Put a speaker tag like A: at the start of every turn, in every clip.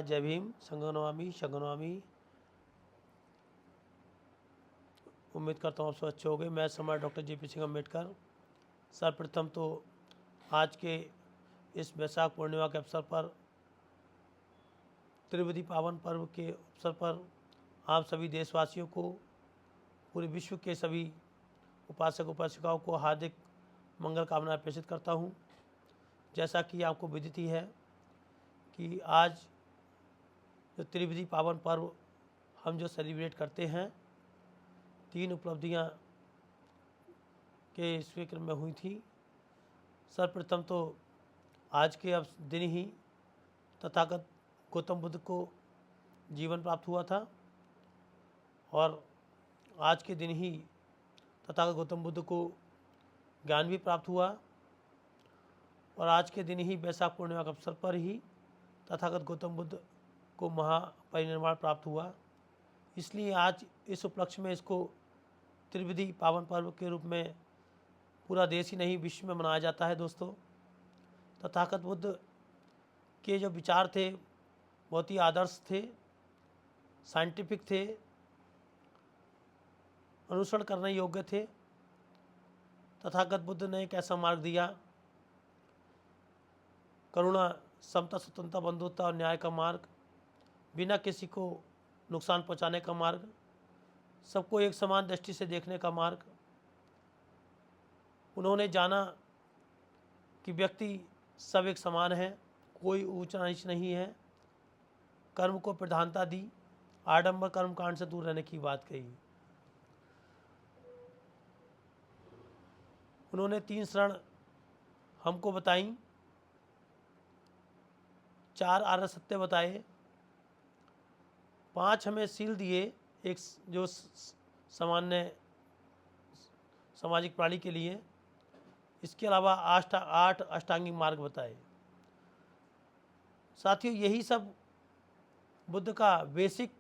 A: नमस्कार, जय भीम, संगनवामी शंगनवामी। उम्मीद करता हूँ आप सब अच्छे हो गए। मैं सम्राट डॉक्टर JP सिंह अम्बेडकर। सर्वप्रथम तो आज के इस वैशाख पूर्णिमा के अवसर पर, त्रिवेदी पावन पर्व के अवसर पर आप सभी देशवासियों को, पूरे विश्व के सभी उपासक उपासिकाओं को हार्दिक मंगल कामनाएं प्रेषित करता हूं। जैसा कि आपको विदित ही है कि आज जो त्रिवेदी पावन पर्व हम जो सेलिब्रेट करते हैं, 3 उपलब्धियां के स्वीकृत में हुई थी। सर्वप्रथम तो आज के अब दिन ही तथागत गौतम बुद्ध को जीवन प्राप्त हुआ था और आज के दिन ही तथागत गौतम बुद्ध को ज्ञान भी प्राप्त हुआ और आज के दिन ही वैशाख पूर्णिमा के अवसर पर ही तथागत गौतम बुद्ध को महापरिनिर्वाण प्राप्त हुआ। इसलिए आज इस उपलक्ष्य में इसको त्रिवेदी पावन पर्व के रूप में पूरा देश ही नहीं विश्व में मनाया जाता है। दोस्तों, तथागत बुद्ध के जो विचार थे बहुत ही आदर्श थे, साइंटिफिक थे, अनुसरण करने योग्य थे। तथागत बुद्ध ने एक ऐसा मार्ग दिया, करुणा, समता, स्वतंत्रता, बंधुता और न्याय का मार्ग, बिना किसी को नुकसान पहुंचाने का मार्ग, सबको एक समान दृष्टि से देखने का मार्ग। उन्होंने जाना कि व्यक्ति सब एक समान है, कोई ऊंच नीच नहीं है। कर्म को प्रधानता दी, आडंबर कर्म कांड से दूर रहने की बात कही। उन्होंने 3 शरण हमको बताई, 4 आर्य सत्य बताए, 5 हमें सील दिए, एक जो सामान्य सामाजिक प्राणी के लिए। इसके अलावा 8 अष्टांगिक मार्ग बताए। साथियों, यही सब बुद्ध का बेसिक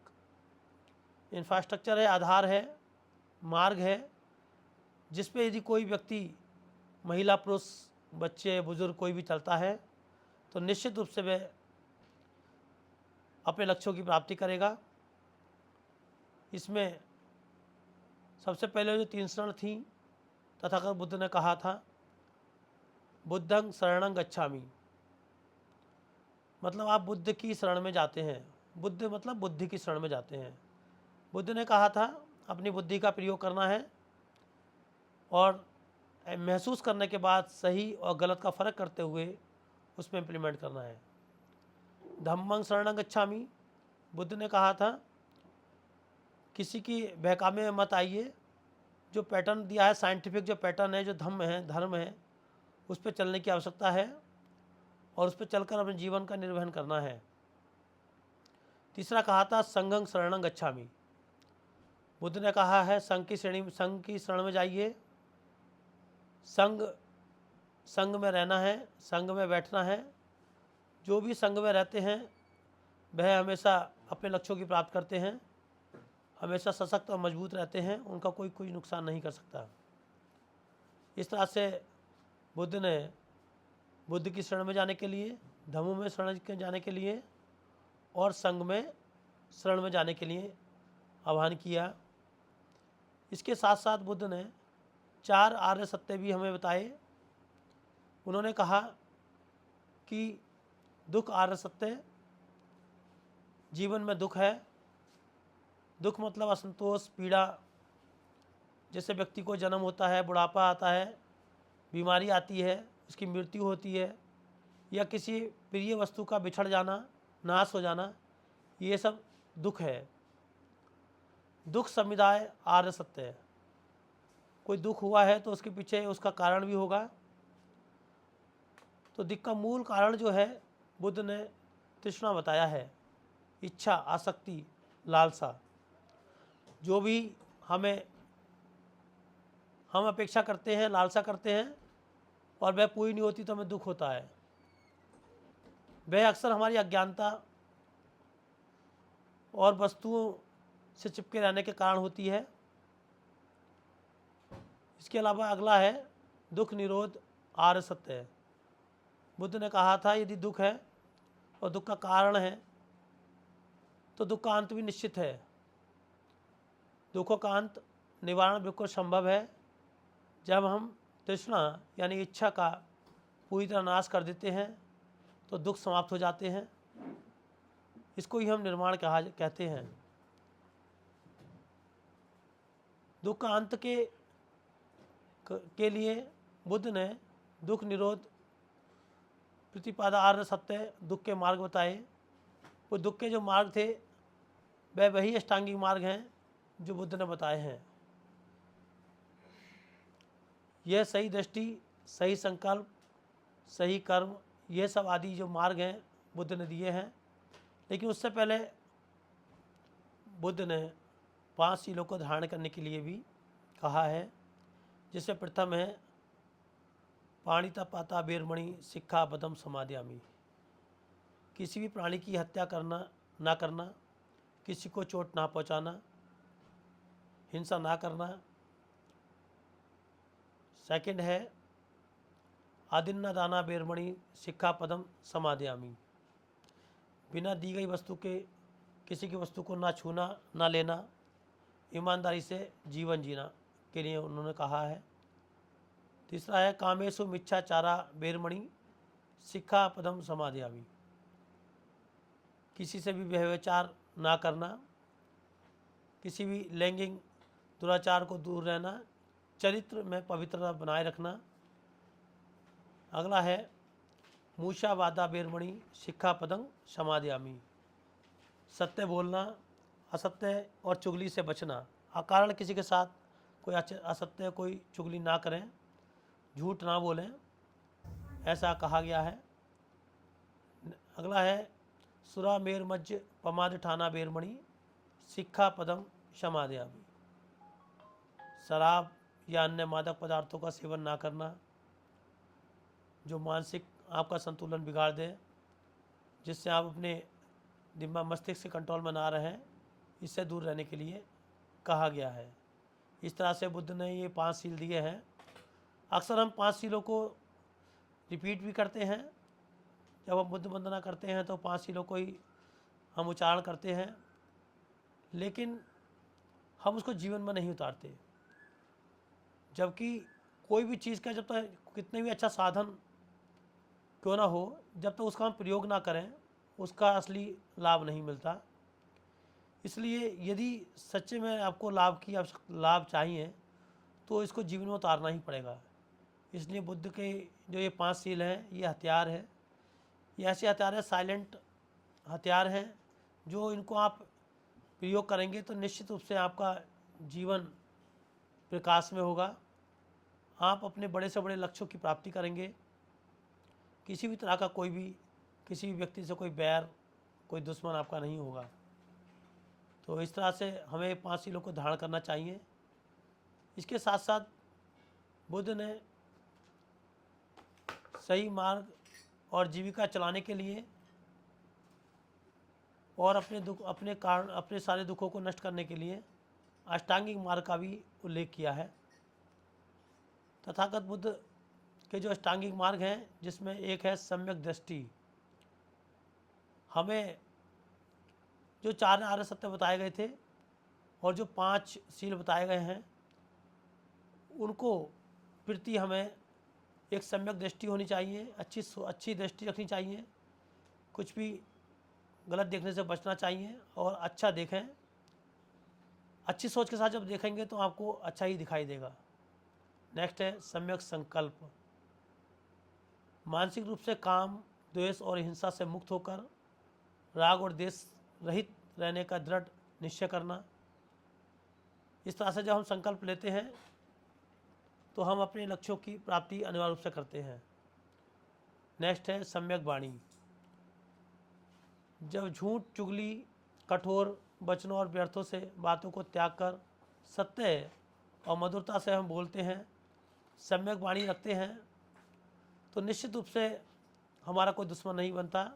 A: इंफ्रास्ट्रक्चर है, आधार है, मार्ग है, जिस पे यदि कोई व्यक्ति, महिला, पुरुष, बच्चे, बुजुर्ग कोई भी चलता है तो निश्चित रूप से वह अपने लक्ष्यों की प्राप्ति करेगा। इसमें सबसे पहले जो 3 शरण थी, तथागत बुद्ध ने कहा था बुद्धं शरणं गच्छामि, मतलब आप बुद्ध की शरण में जाते हैं। बुद्ध मतलब बुद्धि की शरण में जाते हैं। बुद्ध ने कहा था अपनी बुद्धि का प्रयोग करना है और महसूस करने के बाद सही और गलत का फर्क करते हुए उसमें इम्प्लीमेंट करना है। धम्मं शरणं गच्छामि, बुद्ध ने कहा था किसी की बहकावे में मत आइए। जो पैटर्न दिया है, साइंटिफिक जो पैटर्न है, जो धर्म है, उस पर चलने की आवश्यकता है और उस पर चलकर अपने जीवन का निर्वहन करना है। तीसरा कहा था संघं शरणं गच्छामि, बुद्ध ने कहा है संघ की शरण में जाइए, संघ में रहना है, संघ में बैठना है। जो भी संघ में रहते हैं वह हमेशा अपने लक्ष्यों की प्राप्त करते हैं, हमेशा सशक्त और मजबूत रहते हैं, उनका कोई नुकसान नहीं कर सकता। इस तरह से बुद्ध ने बुद्ध की शरण में जाने के लिए, धम्म में शरण में जाने के लिए और संघ में शरण में जाने के लिए आह्वान किया। इसके साथ साथ बुद्ध ने 4 आर्य सत्य भी हमें बताए। उन्होंने कहा कि दुख आर्य सत्य, जीवन में दुख है। दुख मतलब असंतोष, पीड़ा। जैसे व्यक्ति को जन्म होता है, बुढ़ापा आता है, बीमारी आती है, उसकी मृत्यु होती है, या किसी प्रिय वस्तु का बिछड़ जाना, नाश हो जाना, ये सब दुख है। दुख समुदाय आर्य सत्य है। कोई दुख हुआ है तो उसके पीछे उसका कारण भी होगा। तो दुख का मूल कारण जो है बुद्ध ने तृष्णा बताया है, इच्छा, आसक्ति, लालसा। जो भी हम अपेक्षा करते हैं, लालसा करते हैं और वह पूरी नहीं होती तो हमें दुख होता है। वह अक्सर हमारी अज्ञानता और वस्तुओं से चिपके रहने के कारण होती है। इसके अलावा अगला है दुख निरोध आर्य सत्य है। बुद्ध ने कहा था यदि दुख है और दुख का कारण है तो दुख का अंत भी निश्चित है। दुखों का अंत निवारण बिल्कुल संभव है जब हम तृष्णा यानी इच्छा का पूरी तरह नाश कर देते हैं तो दुख समाप्त हो जाते हैं। इसको ही हम निर्वाण कहते हैं। दुख का अंत के लिए बुद्ध ने दुख निरोध प्रतिपादा आर्य सत्य दुख के मार्ग बताए। वो दुख के जो मार्ग थे वह वही अष्टांगिक मार्ग हैं जो बुद्ध ने बताए हैं। यह सही दृष्टि, सही संकल्प, सही कर्म, यह सब आदि जो मार्ग हैं बुद्ध ने दिए हैं। लेकिन उससे पहले बुद्ध ने 5 शीलों को धारण करने के लिए भी कहा है, जिससे प्रथम है पाणिता पाता बेरमणि शिक्षा पदम समादयामि। किसी भी प्राणी की हत्या ना करना, किसी को चोट ना पहुंचाना, हिंसा ना करना। सेकंड है आदिन्ना दाना बेरमणि शिक्षा पदम समादयामि। बिना दी गई वस्तु के किसी की वस्तु को ना छूना, ना लेना, ईमानदारी से जीवन जीना के लिए उन्होंने कहा है। तीसरा है कामेशु मिच्छाचारा बेरमणि शिक्षा पदम समादयामि। किसी से भी व्यभिचार ना करना, किसी भी लैंगिक दुराचार को दूर रहना, चरित्र में पवित्रता बनाए रखना। अगला है मूषावादा बेरमणि शिक्षा पदम समादयामि। सत्य बोलना, असत्य और चुगली से बचना। अकारण किसी के साथ कोई असत्य, कोई चुगली ना करें, झूठ ना बोलें, ऐसा कहा गया है। अगला है सुरा मेर मज्ज पमाद ठाना बेरमणि शिक्षा पदम समादयामि। शराब या अन्य मादक पदार्थों का सेवन ना करना जो मानसिक आपका संतुलन बिगाड़ दे, जिससे आप अपने दिमाग मस्तिष्क से कंट्रोल में ना रहें, इससे दूर रहने के लिए कहा गया है। इस तरह से बुद्ध ने ये 5 शील दिए हैं। अक्सर हम 5 शीलों को रिपीट भी करते हैं। जब हम बुद्ध वंदना करते हैं तो 5 शीलों को ही हम उच्चारण करते हैं, लेकिन हम उसको जीवन में नहीं उतारते। जबकि कोई भी चीज़ का जब तक कितने भी अच्छा साधन क्यों ना हो, जब तक उसका हम प्रयोग ना करें उसका असली लाभ नहीं मिलता। इसलिए यदि सच्चे में आपको लाभ चाहिए तो इसको जीवन में उतारना ही पड़ेगा। इसलिए बुद्ध के जो ये 5 शील हैं ये हथियार है। ये ऐसे हथियार है, साइलेंट हथियार हैं, जो इनको आप प्रयोग करेंगे तो निश्चित रूप से आपका जीवन प्रकाश में होगा। आप अपने बड़े से बड़े लक्ष्यों की प्राप्ति करेंगे। किसी भी तरह का किसी भी व्यक्ति से कोई बैर, कोई दुश्मन आपका नहीं होगा। तो इस तरह से हमें 5 शीलों को धारण करना चाहिए। इसके साथ साथ बुद्ध ने सही मार्ग और जीविका चलाने के लिए और अपने सारे दुखों को नष्ट करने के लिए अष्टांगिक मार्ग का भी उल्लेख किया है। तथागत बुद्ध के जो अष्टांगिक मार्ग हैं, जिसमें एक है सम्यक दृष्टि। हमें जो 4 आर्य सत्य बताए गए थे और जो 5 शील बताए गए हैं, उनको प्रति हमें एक सम्यक दृष्टि होनी चाहिए, अच्छी दृष्टि रखनी चाहिए। कुछ भी गलत देखने से बचना चाहिए और अच्छा देखें। अच्छी सोच के साथ जब देखेंगे तो आपको अच्छा ही दिखाई देगा। नेक्स्ट है सम्यक संकल्प। मानसिक रूप से काम, द्वेष और हिंसा से मुक्त होकर राग और द्वेष रहित रहने का दृढ़ निश्चय करना। इस तरह से जब हम संकल्प लेते हैं तो हम अपने लक्ष्यों की प्राप्ति अनिवार्य रूप से करते हैं। नेक्स्ट है सम्यक वाणी। जब झूठ, चुगली, कठोर वचनों और व्यर्थों से बातों को त्याग कर सत्य और मधुरता से हम बोलते हैं, सम्यक वाणी रखते हैं, तो निश्चित रूप से हमारा कोई दुश्मन नहीं बनता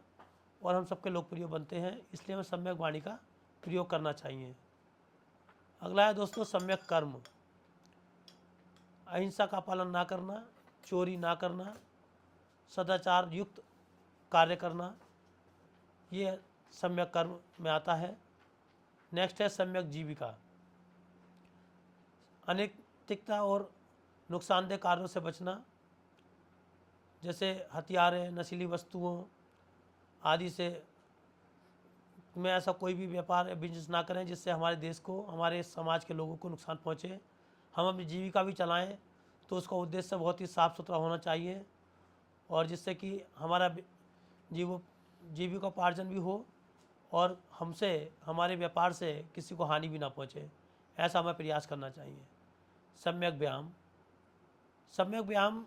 A: और हम सबके लोकप्रिय बनते हैं। इसलिए हमें सम्यक वाणी का प्रयोग करना चाहिए। अगला है दोस्तों सम्यक कर्म। अहिंसा का पालन ना करना, चोरी ना करना, सदाचार युक्त कार्य करना, ये सम्यक कर्म में आता है। नेक्स्ट है सम्यक जीविका। अनैतिकता और नुकसानदेह कार्यों से बचना, जैसे हथियारें, नशीली वस्तुओं आदि से में ऐसा कोई भी व्यापार या बिजनेस ना करें जिससे हमारे देश को, हमारे समाज के लोगों को नुकसान पहुँचे। हम अपनी जीविका भी चलाएं तो उसका उद्देश्य बहुत ही साफ़ सुथरा होना चाहिए और जिससे कि हमारा जीविकोपार्जन भी हो और हमसे, हमारे व्यापार से किसी को हानि भी ना पहुँचे, ऐसा हमें प्रयास करना चाहिए। सम्यक व्यायाम। सम्यक व्यायाम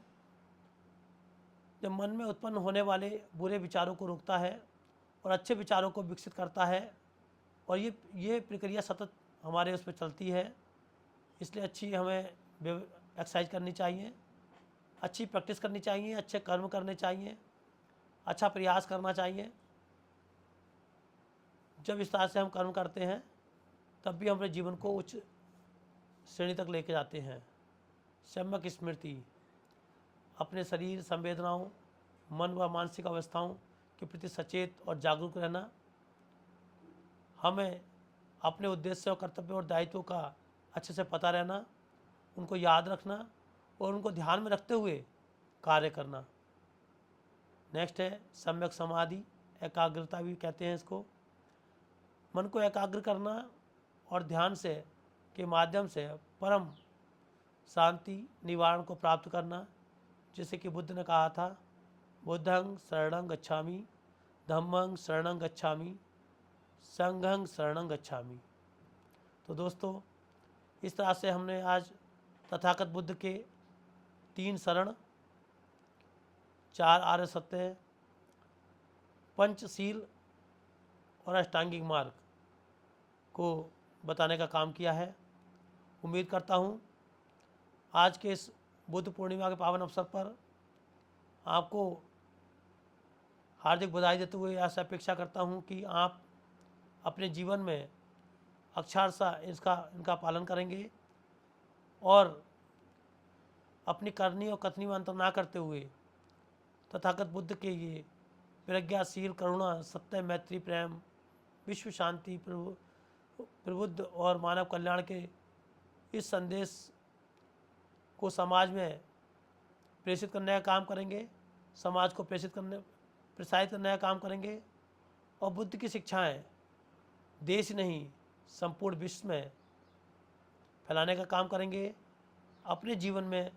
A: जब मन में उत्पन्न होने वाले बुरे विचारों को रोकता है और अच्छे विचारों को विकसित करता है और ये प्रक्रिया सतत हमारे उस पर चलती है, इसलिए अच्छी हमें एक्सरसाइज करनी चाहिए, अच्छी प्रैक्टिस करनी चाहिए, अच्छे कर्म करने चाहिए, अच्छा प्रयास करना चाहिए। जब इस तरह से हम कर्म करते हैं तब भी हम अपने जीवन को उच्च श्रेणी तक लेके जाते हैं। सम्यक स्मृति। अपने शरीर, संवेदनाओं, मन व मानसिक अवस्थाओं के प्रति सचेत और जागरूक रहना। हमें अपने उद्देश्य और कर्तव्य और दायित्वों का अच्छे से पता रहना, उनको याद रखना और उनको ध्यान में रखते हुए कार्य करना। नेक्स्ट है सम्यक समाधि, एकाग्रता भी कहते हैं इसको। मन को एकाग्र करना और ध्यान से के माध्यम से परम शांति निवारण को प्राप्त करना, जैसे कि बुद्ध ने कहा था, बुद्धं शरणं गच्छामि, धम्मं शरणं गच्छामि, संघं शरणं गच्छामि। तो दोस्तों, इस तरह से हमने आज तथागत बुद्ध के 3 शरण, 4 आर्य सत्य, पंचशील और अष्टांगिक मार्ग को बताने का काम किया है। उम्मीद करता हूँ आज के इस बुद्ध पूर्णिमा के पावन अवसर पर आपको हार्दिक बधाई देते हुए ऐसा अपेक्षा करता हूँ कि आप अपने जीवन में अक्षरशः इनका पालन करेंगे और अपनी करनी और कथनी में अंतर ना करते हुए तथागत बुद्ध के ये प्रज्ञाशील, करुणा, सत्य, मैत्री, प्रेम, विश्व शांति, प्रबुद्ध और मानव कल्याण के इस संदेश को समाज में प्रेषित करने का काम करेंगे, समाज को प्रसारित करने का काम करेंगे और बुद्ध की शिक्षाएं देश नहीं संपूर्ण विश्व में फैलाने का काम करेंगे। अपने जीवन में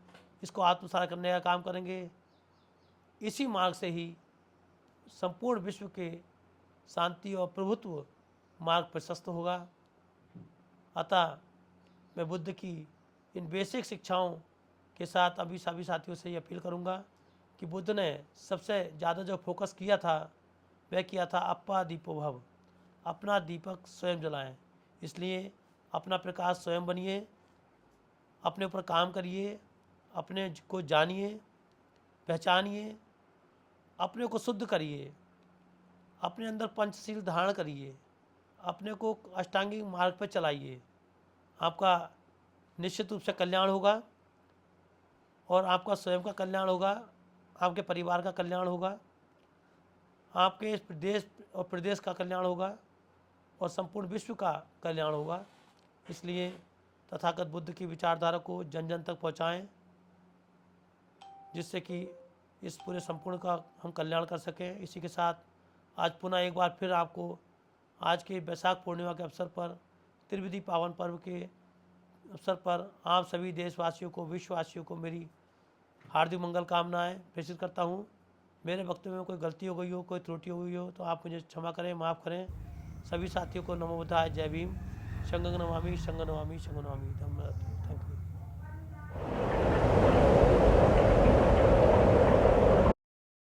A: इसको आत्मसात करने का काम करेंगे। इसी मार्ग से ही संपूर्ण विश्व के शांति और प्रभुत्व मार्ग प्रशस्त होगा। अतः मैं बुद्ध की इन बेसिक शिक्षाओं के साथ अभी सभी साथियों से ये अपील करूंगा कि बुद्ध ने सबसे ज़्यादा जो फोकस किया था वह किया था अप्पा दीपो भव, अपना दीपक स्वयं जलाएं। इसलिए अपना प्रकाश स्वयं बनिए, अपने ऊपर काम करिए, अपने को जानिए, पहचानिए, अपने को शुद्ध करिए, अपने अंदर पंचशील धारण करिए, अपने को अष्टांगिक मार्ग पर चलाइए। आपका निश्चित रूप से कल्याण होगा और आपका स्वयं का कल्याण होगा, आपके परिवार का कल्याण होगा, आपके इस प्रदेश का कल्याण होगा और संपूर्ण विश्व का कल्याण होगा। इसलिए तथागत बुद्ध की विचारधारा को जन जन तक पहुँचाएँ, जिससे कि इस पूरे संपूर्ण का हम कल्याण कर सकें। इसी के साथ आज पुनः एक बार फिर आपको आज के वैशाख पूर्णिमा के अवसर पर, त्रिविधि पावन पर्व के अवसर पर आप सभी देशवासियों को, विश्ववासियों को मेरी हार्दिक मंगल कामनाएं प्रेषित करता हूं। मेरे वक्तव्य में कोई गलती हो गई हो, कोई त्रुटि हो गई हो तो आप मुझे क्षमा करें, माफ़ करें। सभी साथियों को नमो बुद्धाय, जय भीम। संघं नमामि, संघं नमामि, संघं नमामि। धम्म।